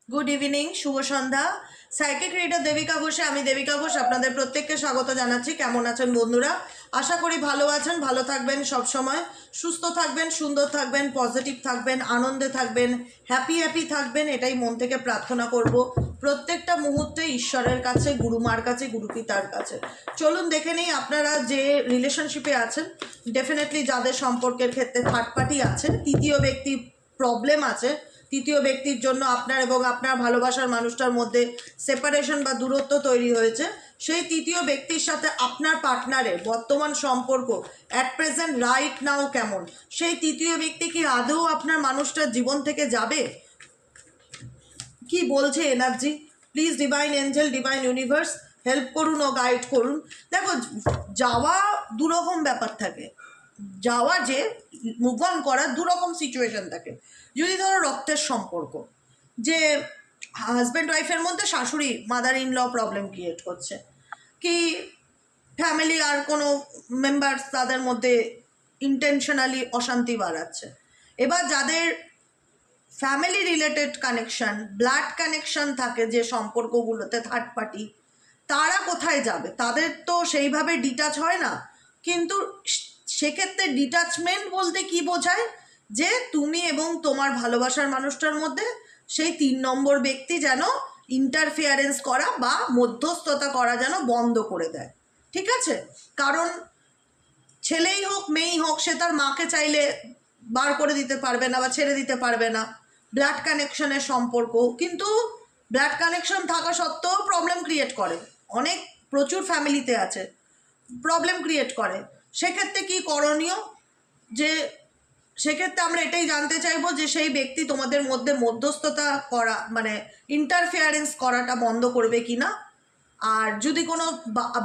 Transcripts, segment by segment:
Good evening, শুভ সন্ধ্যা। Psychic reader Devika ঘোষে আমি দেবিকা ঘোষ আপনাদের প্রত্যেককে স্বাগত জানাচ্ছি। কেমন আছেন বন্ধুরা? আশা করি ভালো আছেন, ভালো থাকবেন, সব সময় সুস্থ থাকবেন, সুন্দর থাকবেন, পজিটিভ থাকবেন, আনন্দে থাকবেন, হ্যাপি থাকবেন, এটাই মন থেকে প্রার্থনা করব প্রত্যেকটা মুহূর্তে ঈশ্বরের কাছে, গুরুমার কাছে, গুরুপিতার কাছে। চলুন দেখে নিই আপনারা যে রিলেশনশিপে আছেন, ডেফিনেটলি যাদের সম্পর্কের ক্ষেত্রে থার্ড পার্টি আছে, তৃতীয় ব্যক্তি প্রবলেম আছে, তৃতীয় ব্যক্তির জন্য আপনার এবং আপনার ভালোবাসার মানুষটার মধ্যে সেপারেশন বা দূরত্ব তৈরি হয়েছে, সেই তৃতীয় ব্যক্তির সাথে আপনার পার্টনারের বর্তমান সম্পর্ক অ্যাট প্রেজেন্ট রাইট নাও কেমন? সেই তৃতীয় ব্যক্তি কি আদৌ আপনার মানুষটার জীবন থেকে যাবে? কি বলছে energy? Please divine Angel, divine universe help করুন ও গাইড করুন। দেখো, যাওয়া দুরকম ব্যাপার থাকে, যাওয়া যে মুভ অন করার দুরকম সিচুয়েশন থাকে। যদি ধরো রক্তের সম্পর্ক, যে হাজব্যান্ড ওয়াইফের মধ্যে শাশুড়ি mother in law problem create করছে, কি ফ্যামিলি আর কোনো মেম্বার্স তাদের মধ্যে ইন্টেনশনালি অশান্তি বাড়াচ্ছে। এবার যাদের family related connection, blood connection থাকে যে সম্পর্কগুলোতে থার্ড পার্টি, তারা কোথায় যাবে? তাদের তো সেইভাবে ডিটাচ হয় না। কিন্তু সেক্ষেত্রে ডিটাচমেন্ট বলতে কি বোঝায়? যে তুমি এবং তোমার ভালোবাসার মানুষটার মধ্যে সেই 3 নম্বর ব্যক্তি যেন ইন্টারফিয়ারেন্স করা বা মধ্যস্থতা করা যেন বন্ধ করে দেয়। ঠিক আছে? কারণ ছেলেই হোক মেয়েই হোক, সে তার মাকে চাইলে বার করে দিতে পারবে না বা ছেড়ে দিতে পারবে না। ব্লাড কানেকশনের সম্পর্ক, কিন্তু ব্লাড কানেকশন থাকা সত্ত্বেও প্রবলেম ক্রিয়েট করে, অনেক প্রচুর ফ্যামিলিতে আছে, প্রবলেম ক্রিয়েট করে। সেক্ষেত্রে কি করণীয়? যে সেক্ষেত্রে আমরা এটাই জানতে চাইবো যে সেই ব্যক্তি তোমাদের মধ্যে মধ্যস্থতা করা মানে ইন্টারফেয়ারেন্স করাটা বন্ধ করবে কি না। আর যদি কোনো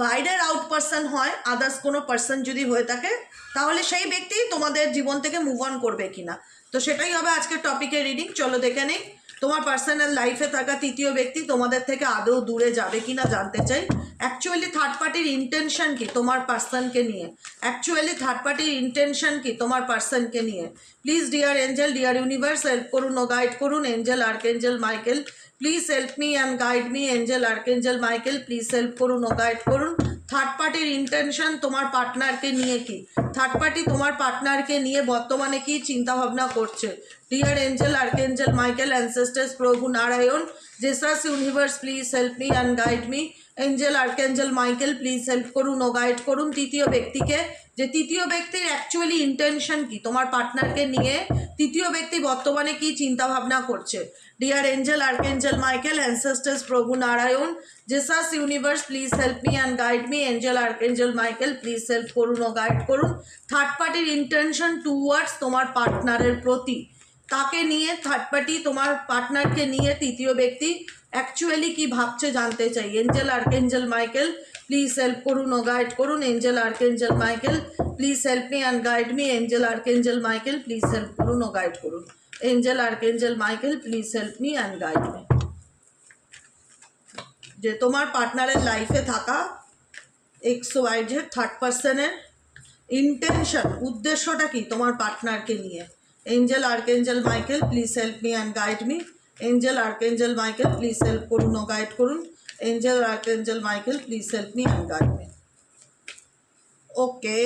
বাইরের আউট পার্সন হয়, আদার্স কোনো পার্সন যদি হয়ে থাকে, তাহলে সেই ব্যক্তি তোমাদের জীবন থেকে মুভ অন করবে কিনা। তো সেটাই হবে আজকের টপিকের রিডিং। চলো দেখে নেই তোমার পার্সোনাল লাইফে থাকা তৃতীয় ব্যক্তি তোমাদের থেকে আদৌ দূরে যাবে কিনা জানতে চাই। অ্যাকচুয়ালি থার্ড পার্টির ইন্টেনশন কি তোমার পার্সনকে নিয়ে? অ্যাকচুয়ালি থার্ড পার্টির ইন্টেনশন কি তোমার পার্সনকে নিয়ে? Please dear angel, dear universe help করুন ও গাইড করুন। Angel, archangel Michael please help me and guide me. Angel, archangel Michael please help করুন ও গাইড করুন। থার্ড পার্টির ইন্টেনশন তোমার পার্টনারকে নিয়ে কি? থার্ড পার্টি তোমার পার্টনারকে নিয়ে বর্তমানে কি চিন্তা ভাবনা করছে? Dear angel, archangel Michael, ancestors, প্রভু Narayan, Jesus universe please help me and guide me. Angel, archangel Michael please help করুন ও গাইড করুন তৃতীয় ব্যক্তিকে। যে তৃতীয় ব্যক্তির অ্যাকচুয়ালি ইন্টেনশন কি তোমার পার্টনারকে নিয়ে? তৃতীয় ব্যক্তি বর্তমানে কি চিন্তা ভাবনা করছে? Dear angel, archangel Michael, ancestors, প্রভু Narayan, Jesus universe please help me and guide me. Angel, archangel Michael please help করুন ও গাইড করুন। থার্ড পার্টির ইন্টেনশন টুয়ার্ডস তোমার পার্টনারের প্রতি, তাকে নিয়ে থার্ড পার্টি তোমার পার্টনারকে নিয়ে তৃতীয় ব্যক্তি অ্যাকচুয়ালি কি ভাবছে জানতে চাই। Angel, archangel Michael please help করুন ও গাইড করুন। Angel, archangel Michael please help me and guide me. Angel, archangel Michael please help করুন ও গাইড করুন। Angel, archangel Michael please help me and guide me. যে তোমার পার্টনারের লাইফে থাকা এক্স ওয়াই জেড থার্ড পার্সনের ইন্টেনশন, উদ্দেশ্যটা কি তোমার পার্টনারকে নিয়ে? Angel, archangel Michael please help me and guide me. Angel, archangel Michael please help করুন ও গাইড করুন। Angel, archangel Michael please help me and guide me. Okay,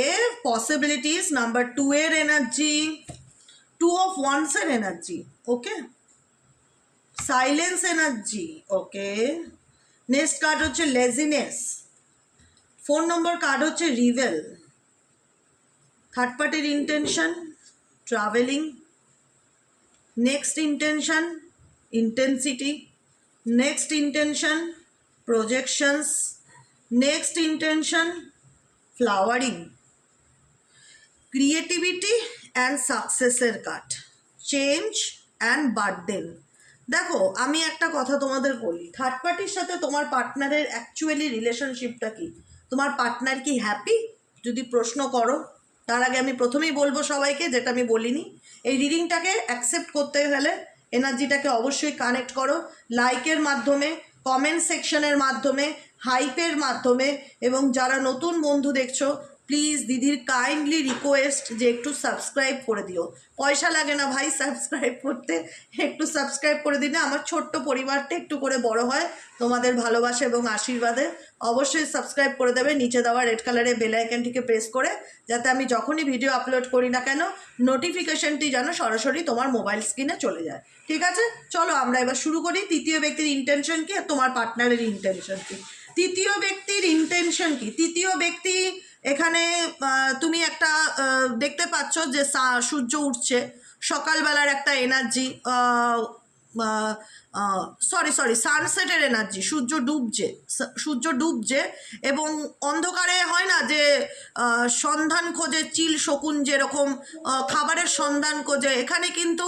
possibilities number 2 এর এনার্জি, 2 অফ ওয়ান্স এর energy, okay, silence energy, okay. Next card হচ্ছে laziness. 4 number card হচ্ছে reveal. Third পার্টির intention travelling. Next intention intensity. Next intention projections. Next intention flowering. Creativity and সাকসেসের card, change and burden. দেখো, আমি একটা কথা তোমাদের বলি, থার্ড পার্টির সাথে তোমার পার্টনারের অ্যাকচুয়ালি রিলেশনশিপটা কি? তোমার পার্টনার কি হ্যাপি? যদি প্রশ্ন করো, তার আগে আমি প্রথমেই বলবো সবাইকে, যেটা আমি বলিনি, এই রিডিংটাকে অ্যাকসেপ্ট করতে গেলে এনার্জিটাকে অবশ্যই কানেক্ট করো লাইকের মাধ্যমে, কমেন্ট সেকশনের মাধ্যমে, হাইপের মাধ্যমে, এবং যারা নতুন বন্ধু দেখছো প্লিজ দিদির কাইন্ডলি রিকোয়েস্ট যে একটু সাবস্ক্রাইব করে দিও। পয়সা লাগে না ভাই সাবস্ক্রাইব করতে, একটু সাবস্ক্রাইব করে দিলে আমার ছোট্ট পরিবারটা একটু করে বড় হয় তোমাদের ভালোবাসা এবং আশীর্বাদে। অবশ্যই সাবস্ক্রাইব করে দেবে, নিচে দেওয়া রেড কালারের বেল আইকনটিকে প্রেস করে, যাতে আমি যখনই ভিডিও আপলোড করি না কেন নোটিফিকেশনটি যেন সরাসরি তোমার মোবাইল স্ক্রিনে চলে যায়। ঠিক আছে, চলো আমরা এবার শুরু করি। তৃতীয় ব্যক্তির ইন্টেনশন কি আর তোমার পার্টনারের ইন্টেনশন কি? তৃতীয় ব্যক্তির ইন্টেনশন কি? তৃতীয় ব্যক্তি এখানে তুমি একটা দেখতে পাচ্ছ যে সূর্য উঠছে, সকালবেলার একটা এনার্জি, সানসেটের এনার্জি, সূর্য ডুবছে এবং অন্ধকারে হয় না যে সন্ধান খোঁজে চিল শকুন, যেরকম খাবারের সন্ধান খোঁজে, এখানে কিন্তু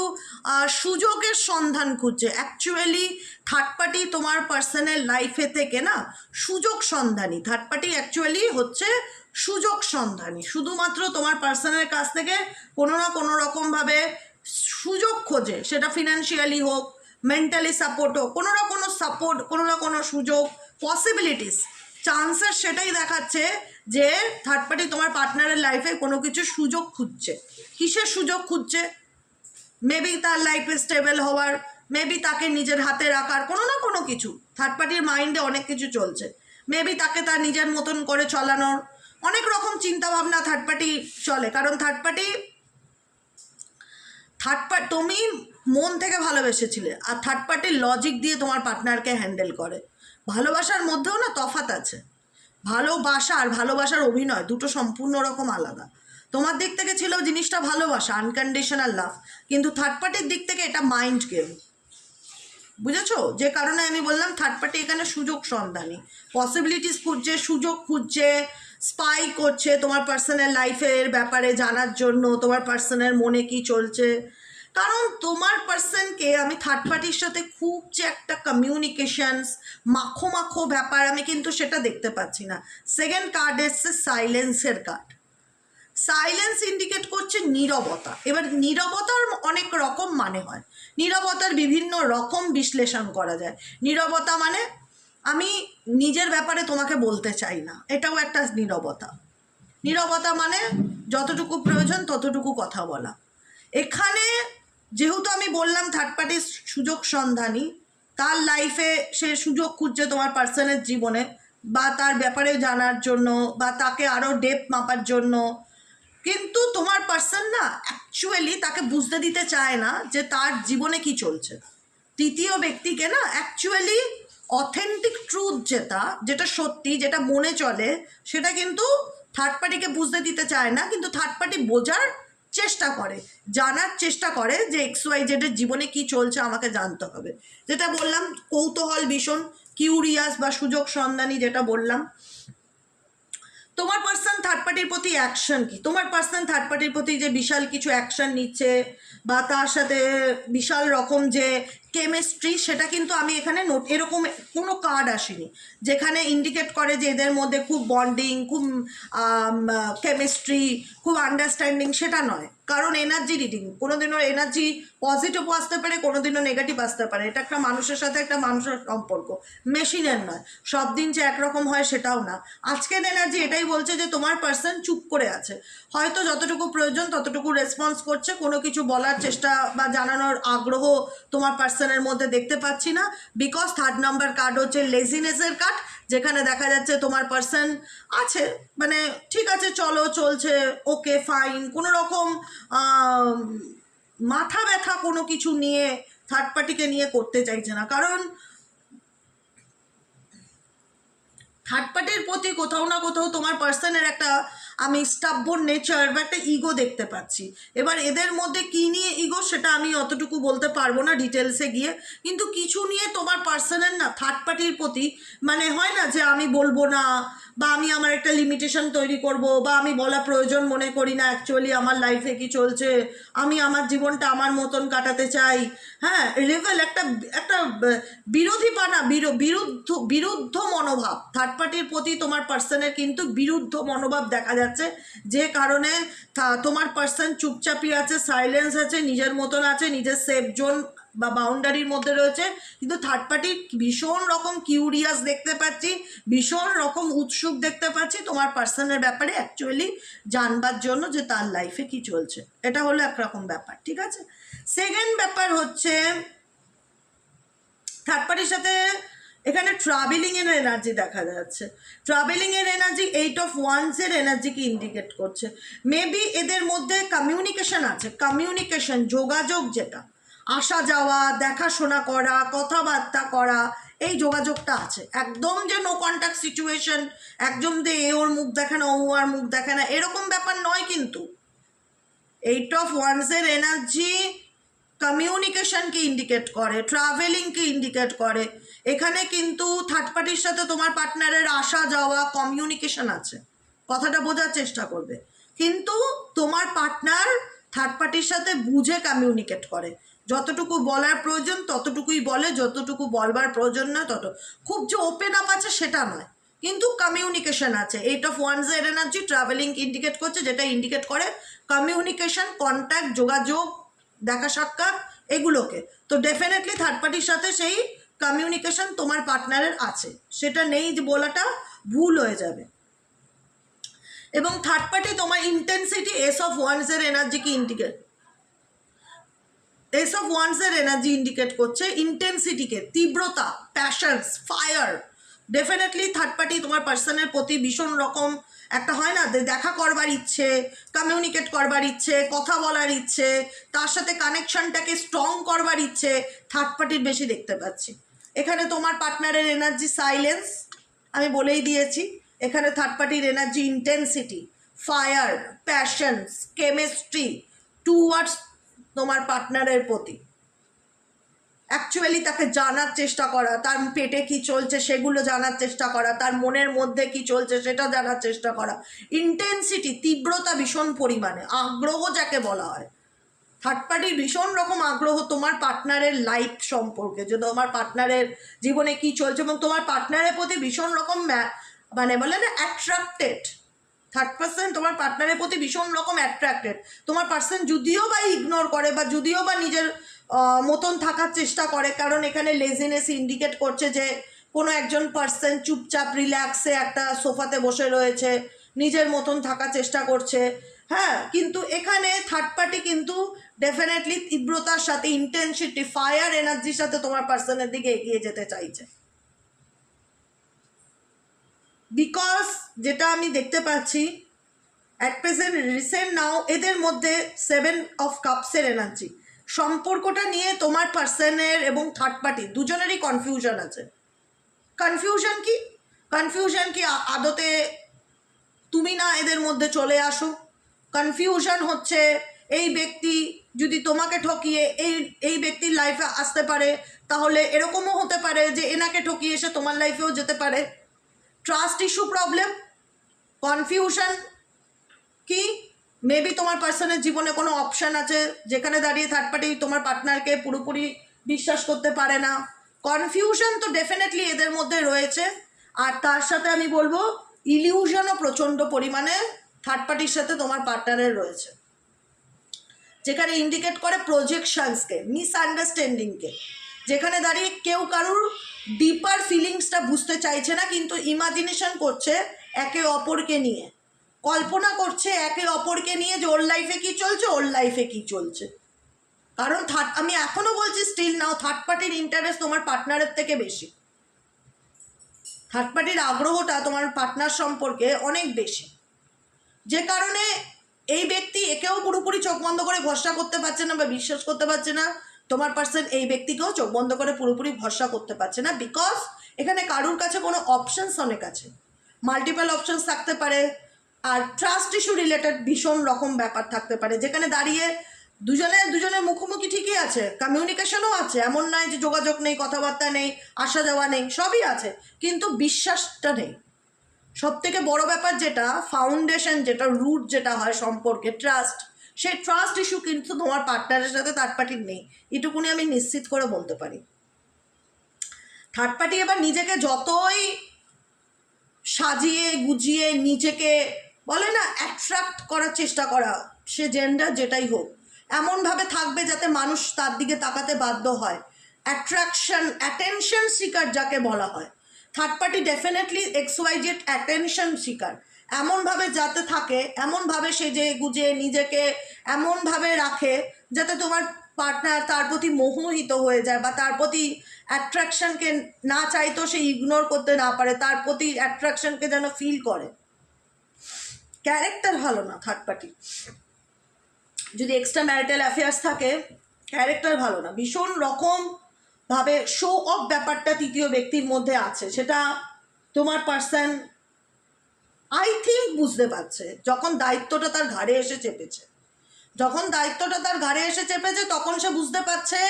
সুযোগের সন্ধান খুঁজছে। অ্যাকচুয়ালি থার্ড পার্টি তোমার পার্সোনাল লাইফে থেকে না সুযোগ সন্ধানী, থার্ড পার্টি অ্যাকচুয়ালি হচ্ছে সুযোগ সন্ধানী, শুধুমাত্র তোমার পার্সনের কাছ থেকে কোনো না কোনো রকমভাবে সুযোগ খোঁজে, সেটা ফিনান্সিয়ালি হোক, মেন্টালি সাপোর্ট হোক, কোনো না কোনো সাপোর্ট, কোনো না কোনো সুযোগ, পসিবিলিটিস, চান্সেস, সেটাই দেখাচ্ছে যে থার্ড পার্টি তোমার পার্টনারের লাইফে কোনো কিছু সুযোগ খুঁজছে। কিসের সুযোগ খুঁজছে? মেবি তার লাইফে স্টেবল হওয়ার, মেবি তাকে নিজের হাতে রাখার, কোনো না কোনো কিছু। থার্ড পার্টির মাইন্ডে অনেক কিছু চলছে, মেবি তাকে তার নিজের মতন করে চলানোর অনেক রকম চিন্তাভাবনা থার্ড পার্টি চলে। কারণ থার্ড পার্টি তুমি মন থেকে ভালোবেসেছিলে, আর থার্ড পার্টির লজিক দিয়ে তোমার পার্টনারকে হ্যান্ডেল করে। ভালোবাসার মধ্যেও না তফাৎ আছে, ভালোবাসা আর ভালোবাসার অভিনয় দুটো সম্পূর্ণ রকম আলাদা। তোমার দিক থেকে ছিল জিনিসটা ভালোবাসা, আনকন্ডিশনাল লাভ, কিন্তু থার্ড পার্টির দিক থেকে এটা মাইন্ড গেম, বুঝেছো? যে কারণে আমি বললাম থার্ড পার্টি এখানে সুযোগ সন্ধানী, পসিবিলিটিস খুঁজছে, সুযোগ খুঁজছে, স্পাই করছে তোমার পার্সোনাল লাইফের ব্যাপারে জানার জন্য, তোমার পার্সনের মনে কি চলছে। কারণ তোমার পার্সনকে আমি থার্ড পার্টির সাথে খুব যে একটা কমিউনিকেশনস মাখো ব্যাপার, আমি কিন্তু সেটা দেখতে পাচ্ছি না। সেকেন্ড কার্ড এসছে সাইলেন্সের কার্ড। সাইলেন্স ইন্ডিকেট করছে নীরবতা। এবার নীরবতার অনেক রকম মানে হয়, নীরবতার বিভিন্ন রকম বিশ্লেষণ করা যায়। নীরবতা মানে আমি নিজের ব্যাপারে তোমাকে বলতে চাই না, এটাও একটা নীরবতা। নীরবতা মানে যতটুকু প্রয়োজন ততটুকু কথা বলা। এখানে যেহেতু আমি বললাম থার্ড পার্টির সুযোগ সন্ধানী, তার লাইফে সে সুযোগ খুঁজছে তোমার পার্সনের জীবনে, বা তার ব্যাপারে জানার জন্য, বা তাকে আরও ডেপথ মাপার জন্য, কিন্তু তোমার পার্সন না অ্যাকচুয়ালি তাকে বুঝতে দিতে চায় না যে তার জীবনে কি চলছে। তৃতীয় ব্যক্তিকে না অ্যাকচুয়ালি অথেন্টিক ট্রুথ, যেটা সত্যি, যেটা মনে চলে, সেটা কিন্তু থার্ড পার্টিকে বুঝতে দিতে চায় না। কিন্তু থার্ড পার্টি বোঝার চেষ্টা করে, জানার চেষ্টা করে যে XYZ এর জীবনে কি চলছে আমাকে জানতে হবে। যেটা বললাম কৌতূহল ভীষণ, কিউরিয়াস বা সুযোগ সন্ধানী, যেটা বললাম। তোমার পার্সন থার্ড পার্টির প্রতি অ্যাকশন কি? তোমার পার্সন থার্ড পার্টির প্রতি যে বিশাল কিছু অ্যাকশন নিচ্ছে, বা তার সাথে বিশাল রকম যে কেমিস্ট্রি, সেটা কিন্তু আমি এখানে এরকম কোনো কার্ড আসেনি যেখানে ইন্ডিকেট করে যে এদের মধ্যে খুব বন্ডিং, খুব কেমিস্ট্রি, খুব আন্ডারস্ট্যান্ডিং, সেটা নয়। কারণ এনার্জি রিডিং, কোনোদিনও এনার্জি পজিটিভও আসতে পারে, কোনোদিনও নেগেটিভ আসতে পারে। এটা একটা মানুষের সাথে একটা মানুষের সম্পর্ক, মেশিনের নয়। সব দিন যে একরকম হয় সেটাও না। আজকের এনার্জি এটাই বলছে যে তোমার পার্সন চুপ করে আছে, হয়তো যতটুকু প্রয়োজন ততটুকু রেসপন্স করছে, কোনো কিছু বলার চেষ্টা বা জানানোর আগ্রহ তোমার পার্সনের মধ্যে দেখতে পাচ্ছি না। বিকজ থার্ড নাম্বার কার্ড হচ্ছে লেজিনেসের কার্ড, যেখানে দেখা যাচ্ছে তোমার পার্সন আছে, মানে ঠিক আছে চলো চলছে, ওকে ফাইন, কোনো রকম মাথা ব্যথা কোনো কিছু নিয়ে থার্ড পার্টিকে নিয়ে করতে চাইছে না। কারণ থার্ড পার্টির প্রতি কোথাও না কোথাও তোমার পার্সনের একটা আমি স্টাববর্ন নেচার বা একটা ইগো দেখতে পাচ্ছি। এবার এদের মধ্যে কী নিয়ে ইগো সেটা আমি অতটুকু বলতে পারবো না ডিটেলসে গিয়ে, কিন্তু কিছু নিয়ে তোমার পার্সনের না থার্ড পার্টির প্রতি, মানে হয় না যে আমি বলবো না, বা আমি আমার একটা লিমিটেশন তৈরি করব, বা আমি বলা প্রয়োজন মনে করি না অ্যাকচুয়ালি আমার লাইফে কি চলছে, আমি আমার জীবনটা আমার মতন কাটাতে চাই। হ্যাঁ, লেভেল একটা একটা বিরোধীপানা, বিরুদ্ধ মনোভাব থার্ড পার্টির প্রতি তোমার পার্সনের কিন্তু বিরুদ্ধ মনোভাব দেখা যাচ্ছে, যে কারণে তোমার পার্সন চুপচাপই আছে, সাইলেন্স আছে, নিজের মতন আছে, নিজের সেফ জোন বা বাউন্ডারির মধ্যে রয়েছে, কিন্তু থার্ড পার্টি ভীষণ রকম কিউরিয়াস দেখতে পাচ্ছি, ভীষণ রকম উৎসুক দেখতে পাচ্ছি তোমার পার্সনের ব্যাপারে অ্যাকচুয়ালি জানবার জন্য যে তার লাইফে কি চলছে। এটা হলো একরকম ব্যাপার, ঠিক আছে। সেকেন্ড ব্যাপার হচ্ছে থার্ড পার্টির সাথে এখানে ট্রাভেলিং এর এনার্জি দেখা যাচ্ছে। ট্রাভেলিং এর এনার্জি 8 অফ ওয়ান্স এর এনার্জিকে ইন্ডিকেট করছে। মেবি এদের মধ্যে কমিউনিকেশন আছে, কমিউনিকেশন যোগাযোগ, যেটা আসা যাওয়া, দেখাশোনা করা, কথাবার্তা করা, এই যোগাযোগটা আছে। একদম যে নো কন্ট্যাক্ট সিচুয়েশন, একদম যে এ ওর মুখ দেখে না ও আর মুখ দেখে না এরকম ব্যাপার নয়, কিন্তু 8 অফ ওয়ান্স এর এনার্জি কমিউনিকেশনকে ইন্ডিকেট করে, ট্রাভেলিংকে ইন্ডিকেট করে। এখানে কিন্তু থার্ড পার্টির সাথে তোমার পার্টনারের আসা যাওয়া, কমিউনিকেশন আছে, কথাটা বোঝার চেষ্টা করবে। কিন্তু তোমার পার্টনার থার্ড পার্টির সাথে বুঝে কমিউনিকেট করে, যতটুকু বলার প্রয়োজন ততটুকুই বলে, যতটুকু বলবার প্রয়োজন নয় তত। খুব যে ওপেন আপ আছে সেটা নয়, কিন্তু কমিউনিকেশন আছে। 8 অফ ওয়ান্স এর এনার্জি ট্রাভেলিং ইন্ডিকেট করছে, যেটা ইন্ডিকেট করে কমিউনিকেশন, কন্ট্যাক্ট, যোগাযোগ, দেখা সাক্ষাৎ, এগুলোকে। তো ডেফিনেটলি থার্ড পার্টির সাথে সেই কমিউনিকেশন তোমার পার্টনারের আছে, সেটা নেই যে বলাটা ভুল হয়ে যাবে। এবং থার্ড পার্টি তোমার ইন্টেন্সিটি, এস অফ ওয়ান্স এর এনার্জিকে ইন্ডিকেট, এস অফ ওয়ান্স এর এনার্জি ইন্ডিকেট করছে ইন্টেন্সিটিকে, তীব্রতা, passions, fire. Definitely third party তোমার পার্সনের প্রতি ভীষণ রকম একটা হয় না দেখা করবার ইচ্ছে, কমিউনিকেট করবার ইচ্ছে, কথা বলার ইচ্ছে, তার সাথে কানেকশনটাকে স্ট্রং করবার ইচ্ছে থার্ড পার্টির বেশি দেখতে পাচ্ছি। এখানে তোমার পার্টনারের এনার্জি সাইলেন্স, আমি বলেই দিয়েছি। এখানে থার্ড পার্টির energy intensity, fire, passions, chemistry towards তোমার পার্টনারের প্রতি। অ্যাকচুয়ালি তাকে জানার চেষ্টা করা, তার পেটে কি চলছে সেগুলো জানার চেষ্টা করা, তার মনের মধ্যে কি চলছে সেটা জানার চেষ্টা করা। ইন্টেন্সিটি, তীব্রতা ভীষণ পরিমাণে, আগ্রহ যাকে বলা হয়। থার্ড পার্টির ভীষণ রকম আগ্রহ তোমার পার্টনারের লাইফ সম্পর্কে, যে তোমার পার্টনারের জীবনে কি চলছে, এবং তোমার পার্টনারের প্রতি ভীষণ রকম মানে বলে না অ্যাট্রাক্টেড। থার্ড পার্সন তোমার পার্টনারের প্রতি ভীষণ রকম অ্যাট্রাক্টেড। তোমার পার্সন যদিও বা ইগনোর করে বা যদিও বা নিজের মতন থাকার চেষ্টা করে, কারণ এখানে লেজিনেস ইন্ডিকেট করছে যে কোনো একজন পার্সন চুপচাপ রিল্যাক্সে একটা সোফাতে বসে রয়েছে, নিজের মতন থাকার চেষ্টা করছে। হ্যাঁ, কিন্তু এখানে থার্ড পার্টি কিন্তু ডেফিনেটলি তীব্রতার সাথে, ইন্টেন্সিটি, ফায়ার এনার্জির সাথে তোমার পার্সনের দিকে এগিয়ে যেতে চাইছে। বিকজ যেটা আমি দেখতে পাচ্ছি অ্যাট প্রেজেন্ট রিসেন্ট নাও এদের মধ্যে 7 অফ কাপসের এনার্জি, সম্পর্কটা নিয়ে তোমার পার্সনের এবং থার্ড পার্টি দুজনেরই কনফিউশন আছে। কনফিউশন কি, কনফিউশন কি আদতে তুমি না এদের মধ্যে চলে আসো। কনফিউশন হচ্ছে এই ব্যক্তি যদি তোমাকে ঠকিয়ে এই ব্যক্তির লাইফে আসতে পারে, তাহলে এরকমও হতে পারে যে এনাকে ঠকিয়ে এসে তোমার লাইফেও যেতে পারে। ট্রাস্ট ইস্যু প্রবলেম, কনফিউশন কি, মেবি তোমার পার্সনের জীবনে কোনো অপশান আছে যেখানে দাঁড়িয়ে থার্ড পার্টি তোমার পার্টনারকে পুরোপুরি বিশ্বাস করতে পারে না। কনফিউশন তো ডেফিনেটলি এদের মধ্যে রয়েছে। আর তার সাথে আমি বলবো ইলিউশনও প্রচণ্ড পরিমাণে থার্ড পার্টির সাথে তোমার পার্টনারের রয়েছে, যেখানে ইন্ডিকেট করে প্রজেকশনসকে, মিসআন্ডারস্ট্যান্ডিংকে, যেখানে দাঁড়িয়ে কেউ কারুর ডিপার ফিলিংসটা বুঝতে চাইছে না, কিন্তু ইমাজিনেশন করছে একে অপরকে নিয়ে, কল্পনা করছে একে অপরকে নিয়ে যে ওর লাইফে কী চলছে, ওর লাইফে কী চলছে। কারণ আমি এখনও বলছি স্টিল নাও থার্ড পার্টির ইন্টারেস্ট তোমার পার্টনারের থেকে বেশি। থার্ড পার্টির আগ্রহটা তোমার পার্টনার সম্পর্কে অনেক বেশি, যে কারণে এই ব্যক্তি একেও পুরোপুরি চোখ বন্ধ করে ভরসা করতে পারছে না বা বিশ্বাস করতে পারছে না, তোমার পার্সন এই ব্যক্তিকেও চোখ বন্ধ করে পুরোপুরি ভরসা করতে পারছে না। বিকজ এখানে কারুর কাছে কোনো অপশানস অনেক আছে, মাল্টিপল অপশানস থাকতে পারে, আর ট্রাস্ট ইস্যু রিলেটেড ভীষণ রকম ব্যাপার থাকতে পারে, যেখানে দাঁড়িয়ে দুজনের মুখোমুখি ঠিকই আছে, কমিউনিকেশনও আছে, এমন নয় যে যোগাযোগ নেই, কথাবার্তা নেই, আসা যাওয়া নেই, সবই আছে, কিন্তু বিশ্বাসটা নেই। সব থেকে বড় ব্যাপার যেটা ফাউন্ডেশন, যেটা রুট যেটা হয় সম্পর্কে, ট্রাস্ট, সেই ট্রাস্ট ইস্যু কিন্তু তোমার পার্টনারের সাথে থার্ড পার্টির নেই, এটুকুনি আমি নিশ্চিত করে বলতে পারি। থার্ড পার্টি এবার নিজেকে যতই সাজিয়ে গুজিয়ে নিজেকে বলে না অ্যাট্রাক্ট করার চেষ্টা করা, সে জেন্ডার যেটাই হোক, এমনভাবে থাকবে যাতে মানুষ তার দিকে তাকাতে বাধ্য হয়। অ্যাট্রাকশন, অ্যাটেনশন সিকার যাকে বলা হয়, third party definitely XYZ attention seeker. এমনভাবে যাতে থাকে, এমনভাবে সেজে গুজে নিজেকে এমনভাবে রাখে যাতে তোমার পার্টনার তার প্রতি মোহিত হয়ে যায় বা তার প্রতি অ্যাট্রাকশনকে না চাইতো সে ইগনোর করতে না পারে, তার প্রতি অ্যাট্রাকশনকে যেন ফিল করে। ক্যারেক্টার ভালো না থার্ড পার্টি। যদি এক্সট্রা ম্যারিটাল অ্যাফেয়ার্স থাকে, ক্যারেক্টার ভালো না, ভীষণ রকমভাবে শো অফ ব্যাপারটা তৃতীয় ব্যক্তির মধ্যে আছে। সেটা তোমার পার্সন আই থিঙ্ক বুঝতে পারছে যখন দায়িত্বটা তার ঘাড়ে এসে চেপেছে। যখন দায়িত্বটা তার ঘাড়ে এসে চেপেছে তখন সে বুঝতে পারছে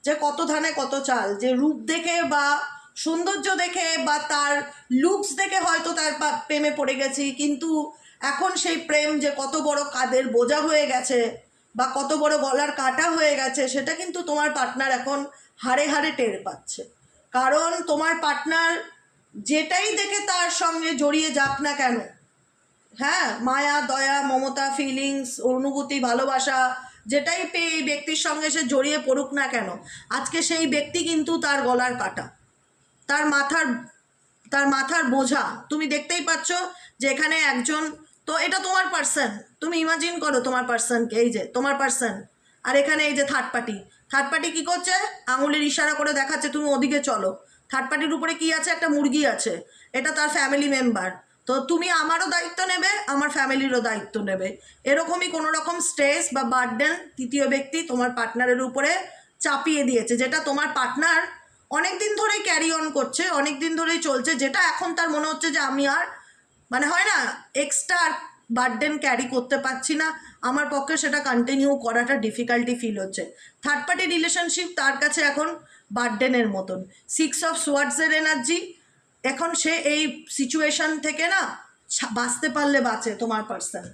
যে কত ধানে কত চাল। যে রূপ দেখে বা সৌন্দর্য দেখে বা তার লুকস দেখে হয়তো তার প্রেমে পড়ে গেছি, কিন্তু এখন সেই প্রেম যে কত বড় কাঁধের বোঝা হয়ে গেছে বা কত বড় গলার কাটা হয়ে গেছে সেটা কিন্তু তোমার পার্টনার এখন হাড়ে হাড়ে টের পাচ্ছে। কারণ তোমার পার্টনার যেটাই দেখে তার সঙ্গে জড়িয়ে যাক না কেন, হ্যাঁ, মায়া দয়া মমতা ফিলিংস অনুভূতি ভালোবাসা যেটাই পেয়ে এই ব্যক্তির সঙ্গে সে জড়িয়ে পড়ুক না কেন, আজকে সেই ব্যক্তি কিন্তু তার গলার কাটা, তার মাথার বোঝা। তুমি দেখতেই পাচ্ছ যে এখানে একজন, তো এটা তোমার পার্সন, তুমি ইমাজিন করো তোমার পার্সনকে, এই যে তোমার পার্সন, আর এখানে এই যে থার্ড পার্টি কী করছে, আঙুলের ইশারা করে দেখাচ্ছে তুমি ওদিকে চলো। থার্ড পার্টির উপরে কি আছে, একটা মুরগি আছে, এটা তার ফ্যামিলি মেম্বার। তো তুমি আমারও দায়িত্ব নেবে, আমার ফ্যামিলিরও দায়িত্ব নেবে, এরকমই কোনো রকম স্ট্রেস বা বার্ডেন তৃতীয় ব্যক্তি তোমার পার্টনারের উপরে চাপিয়ে দিয়েছে, যেটা তোমার পার্টনার অনেক দিন ধরেই ক্যারি অন করছে, অনেক দিন ধরেই চলছে, যেটা এখন তার মনে হচ্ছে যে আমি আর মানে হয় না এক্সট্রা বার্ডেন ক্যারি করতে পারছি না, আমার পক্ষে সেটা কন্টিনিউ করাটা ডিফিকাল্টি ফিল হচ্ছে। থার্ড পার্টি রিলেশনশিপ তার কাছে এখন বার্ডেনের মতন। 6 অফ সোয়ার্ডসের এনার্জি, এখন সে এই সিচুয়েশন থেকে না বাঁচতে পারলে বাঁচে তোমার পার্সন,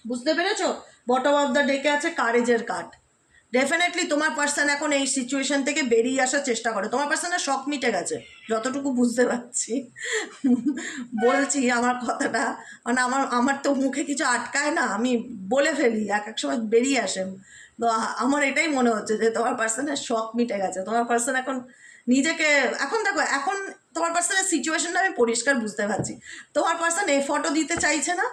বুঝতে পেরেছো? বটম অফ দ্য ডেকে আছে কারেজের কার্ড। ডেফিনেটলি তোমার পার্সন এখন এই সিচুয়েশন থেকে বেরিয়ে আসার চেষ্টা করে। তোমার পার্সনের শখ মিটে গেছে যতটুকু বুঝতে পারছি, বলছি আমার কথাটা, মানে আমার তো মুখে কিছু আটকায় না, আমি বলে ফেলি, এক এক সময় বেরিয়ে আসে। তো আমার এটাই মনে হচ্ছে যে তোমার পার্সনের শখ মিটে গেছে। তোমার পার্সন এখন নিজেকে, এখন দেখো, এখন তোমার পার্সনের সিচুয়েশনটা আমি পরিষ্কার বুঝতে পারছি। তোমার পার্সন এফর্টও দিতে চাইছে না,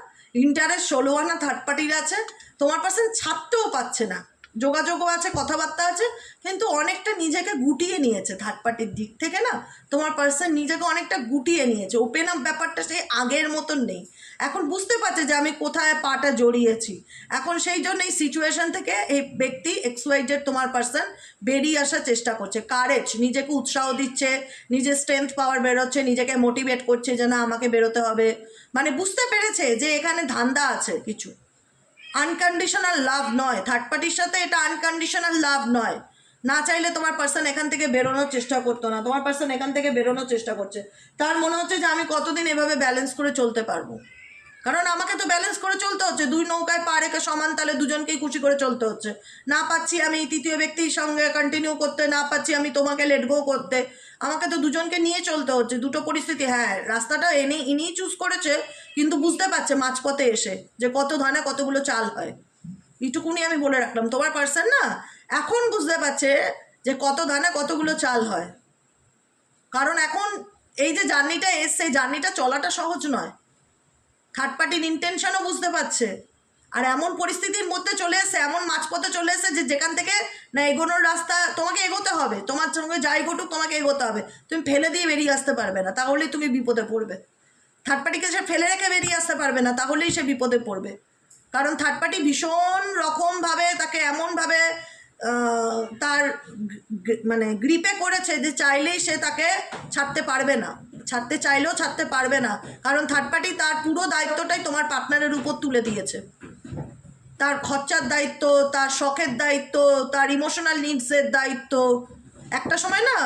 ইন্টারেস্ট 16 আনা থার্ড পার্টির আছে, তোমার পার্সন ছাড়তেও পাচ্ছে না, যোগাযোগও আছে, কথাবার্তা আছে, কিন্তু অনেকটা নিজেকে গুটিয়ে নিয়েছে থার্ড পার্টির দিক থেকে না। তোমার পার্সন নিজেকে অনেকটা গুটিয়ে নিয়েছে, ওপেন আপ ব্যাপারটা সেই আগের মতন নেই। এখন বুঝতে পারছে যে আমি কোথায় পাটা জড়িয়েছি, এখন সেই জন্য এই সিচুয়েশন থেকে এই ব্যক্তি XYZ তোমার পার্সন বেরিয়ে আসার চেষ্টা করছে। কারেজ, নিজেকে উৎসাহ দিচ্ছে, নিজের স্ট্রেংথ পাওয়ার বেরোচ্ছে, নিজেকে মোটিভেট করছে যে না আমাকে বেরোতে হবে, মানে বুঝতে পেরেছে যে এখানে ধান্দা আছে কিছু, আনকন্ডিশনাল লাভ নয় থার্ড পার্টির সাথে, এটা আনকন্ডিশনাল লাভ নয়। না চাইলে তোমার পার্সন এখান থেকে বেরোনোর চেষ্টা করতো না, তোমার পার্সন এখান থেকে বেরোনোর চেষ্টা করছে। তার মনে হচ্ছে যে আমি কতদিন এভাবে ব্যালেন্স করে চলতে পারবো, কারণ আমাকে তো ব্যালেন্স করে চলতে হচ্ছে, দুই নৌকায় পা রেখে সমান তালে দুজনকেই খুশি করে চলতে হচ্ছে। না পাচ্ছি আমি তৃতীয় ব্যক্তির সঙ্গে কন্টিনিউ করতে, না পাচ্ছি আমি তোমাকে লেট গো করতে, আমাকে তো দুজনকে নিয়ে চলতে হচ্ছে। দুটো পরিস্থিতি, হ্যাঁ রাস্তাটা ইনিই চুজ করেছে, কিন্তু বুঝতে পারছে মাঝপথে এসে যে কত ধানে কতগুলো চাল হয়। এইটুকুনি আমি বলে রাখলাম, তোমার পার্সন না এখন বুঝতে পারছে যে কত ধানে কতগুলো চাল হয়, কারণ এখন এই যে জার্নিটা এসছে, জার্নিটা চলাটা সহজ নয়। থার্ড পার্টির ইন্টেনশনও বুঝতে পারছে, আর এমন পরিস্থিতির মধ্যে চলে এসে, এমন মাঝপথে চলে এসে যে যেখান থেকে না এগোনোর রাস্তা, তোমাকে এগোতে হবে, তোমার সঙ্গে যাই ঘটুক তোমাকে এগোতে হবে, তুমি ফেলে দিয়ে বেরিয়ে আসতে পারবে না, তাহলেই তুমি বিপদে পড়বে। থার্ড পার্টিকে সে ফেলে রেখে বেরিয়ে আসতে পারবে না, তাহলেই সে বিপদে পড়বে। কারণ থার্ড পার্টি ভীষণ রকমভাবে তাকে এমনভাবে তার মানে গ্রিপে করেছে যে চাইলেই সে তাকে ছাড়তে পারবে না, ছাড়তে চাইলেও ছাড়তে পারবে না, কারণ থার্ড পার্টি তার পুরো দায়িত্বটাই তোমার পার্টনারের উপর তুলে দিয়েছে। তার খরচার দায়িত্ব, তার শখের দায়িত্ব, তার ইমোশনাল নিডসের দায়িত্ব। একটা সময় না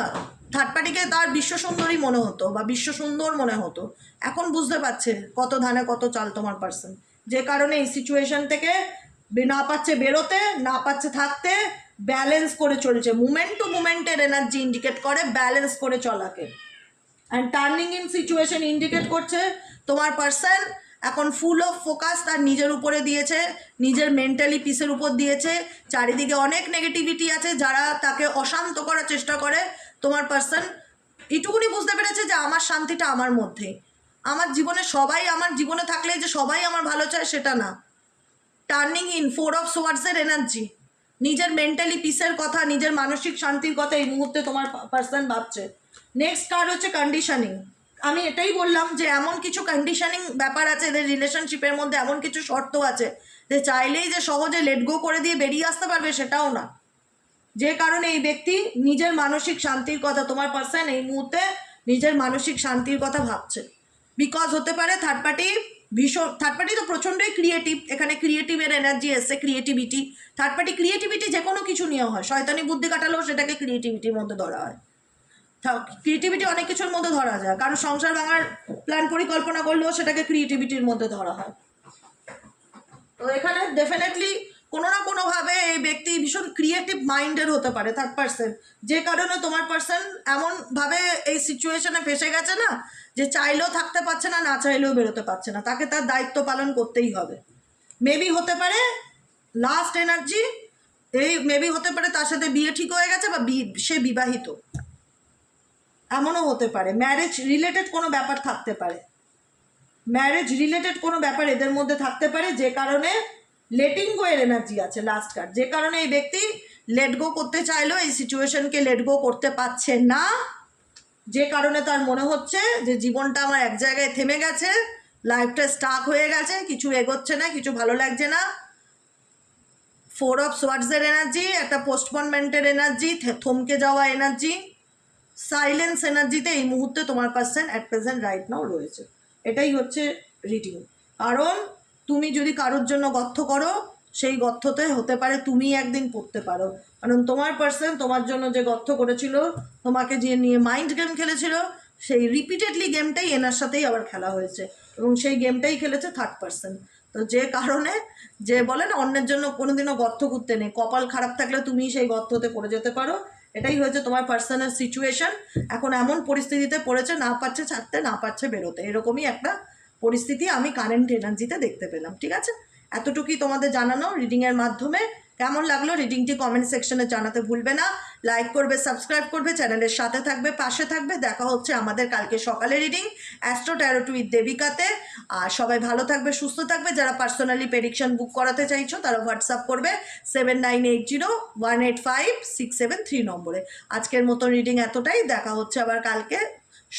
থার্ড পার্টিকে তার বিশ্ব সুন্দরী মনে হতো বা বিশ্ব সুন্দর মনে হতো, এখন বুঝতে পারছে কত ধানে কত চাল তোমার পার্সন, যে কারণে এই সিচুয়েশন থেকে না পাচ্ছে বেরোতে, না পাচ্ছে থাকতে, ব্যালেন্স করে চলছে। মুমেন্ট টু মুমেন্টের এনার্জি ইন্ডিকেট করে ব্যালেন্স করে চলাকে, and turning in situation indicate করছে তোমার পার্সন এখন ফুল অফ ফোকাস তার নিজের উপরে দিয়েছে, নিজের মেন্টালি পিসের উপর দিয়েছে। চারিদিকে অনেক নেগেটিভিটি আছে যারা তাকে অশান্ত করার চেষ্টা করে। তোমার পার্সন এটুকুনি বুঝতে পেরেছে যে আমার শান্তিটা আমার মধ্যে, আমার জীবনে সবাই আমার জীবনে থাকলে যে সবাই আমার ভালো চায় সেটা না। টার্নিং ইন 4 অফ সোয়ার্ডসের এনার্জি, নিজের মেন্টালি পিসের কথা, নিজের মানসিক শান্তির কথা এই মুহূর্তে তোমার পার্সন ভাবছে। নেক্সট কার্ড হচ্ছে কন্ডিশনিং। আমি এটাই বললাম যে এমন কিছু কন্ডিশনিং ব্যাপার আছে এদের রিলেশনশিপের মধ্যে, এমন কিছু শর্ত আছে যে চাইলেই যে সহজে লেট গো করে দিয়ে বেরিয়ে আসতে পারবে সেটাও না। যে কারণে এই ব্যক্তি নিজের মানসিক শান্তির কথা, তোমার পার্সন এই মুহূর্তে নিজের মানসিক শান্তির কথা ভাবছে। বিকজ হতে পারে থার্ড পার্টি থার্ড পার্টি তো প্রচণ্ডই ক্রিয়েটিভ, এখানে ক্রিয়েটিভের এনার্জি এসছে, ক্রিয়েটিভিটি। থার্ড পার্টি ক্রিয়েটিভিটি যে কোনো কিছু নিয়ে হয়, শয়তানি বুদ্ধি কাটালেও সেটাকে ক্রিয়েটিভিটির মধ্যে ধরা হয়। ক্রিয়েটিভিটি অনেক কিছুর মধ্যে ধরা যায়, কারণ সংসার ভাঙার প্ল্যান পরিকল্পনা করলেও সেটাকে ক্রিয়েটিভিটির মধ্যে ধরা হয়। তো এখানে ডেফিনেটলি কোনো না কোনোভাবে এই ব্যক্তি ভীষণ ক্রিয়েটিভ মাইন্ডের হতে পারে থার্ড পার্সন, যে কারণে তোমার পার্সন এমনভাবে এই সিচুয়েশনে ফেসে গেছে না যে চাইলেও থাকতে পারছে না, না চাইলেও বেরোতে পারছে না, তাকে তার দায়িত্ব পালন করতেই হবে। মেবি হতে পারে লাস্ট এনার্জি, এই মেবি হতে পারে তার সাথে বিয়ে ঠিক হয়ে গেছে বা সে বিবাহিত, এমনও হতে পারে। ম্যারেজ রিলেটেড কোনো ব্যাপার থাকতে পারে, ম্যারেজ রিলেটেড কোনো ব্যাপার এদের মধ্যে থাকতে পারে, যে কারণে লেটিং গো এর এনার্জি আছে লাস্ট কার্ড। যে কারণে এই ব্যক্তি লেট গো করতে চাইলেও এই সিচুয়েশনকে লেট গো করতে পারছে না, যে কারণে তার মনে হচ্ছে যে জীবনটা আমার এক জায়গায় থেমে গেছে, লাইফটা স্টাক হয়ে গেছে, কিছু এগোচ্ছে না, কিছু ভালো লাগছে না। 4 অফ সোয়ার্ডসের এনার্জি, একটা পোস্টপনমেন্টের এনার্জি, থমকে যাওয়া এনার্জি, সাইলেন্স এনার্জিতে এই মুহূর্তে তোমার person at present right now রয়েছে। এটাই হচ্ছে রিডিং। কারণ তুমি যদি কারোর জন্য গর্ত করো, সেই গর্ততে হতে পারে তুমি একদিন পড়তে পারো, কারণ তোমার পার্সন তোমার জন্য যে গর্ত করেছিল, তোমাকে যে নিয়ে মাইন্ড গেম খেলেছিল, সেই রিপিটেডলি গেমটাই এনার সাথেই আবার খেলা হয়েছে, এবং সেই গেমটাই খেলেছে থার্ড পার্সন। তো যে কারণে যে বলে না অন্যের জন্য কোনোদিনও গর্ত করতে নেই, কপাল খারাপ থাকলে তুমি সেই গর্ততে পড়ে যেতে পারো। এটাই হয়েছে তোমার পার্সোনাল সিচুয়েশন। এখন এমন পরিস্থিতিতে পড়েছে, না পারছে ছাড়তে, না পারছে বেরোতে, এরকমই একটা পরিস্থিতি আমি কারেন্ট এনার্জিতে দেখতে পেলাম। ঠিক আছে, এতটুকুই তোমাদের জানানো রিডিংয়ের মাধ্যমে। কেমন লাগলো রিডিংটি কমেন্ট সেকশনে জানাতে ভুলবে না। লাইক করবে, সাবস্ক্রাইব করবে, চ্যানেলের সাথে থাকবে, পাশে থাকবে। দেখা হচ্ছে আমাদের কালকে সকালে রিডিং অ্যাস্ট্রো ট্যারো উইথ দেবিকাতে। আর সবাই ভালো থাকবে, সুস্থ থাকবে। যারা পার্সোনালি প্রেডিকশন বুক করাতে চাইছো তারা হোয়াটসঅ্যাপ করবে 7980185673 নম্বরে। আজকের মতো রিডিং এতটাই, দেখা হচ্ছে আবার কালকে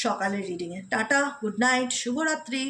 সকালের রিডিংয়ে। টাটা, গুড নাইট, শুভরাত্রি।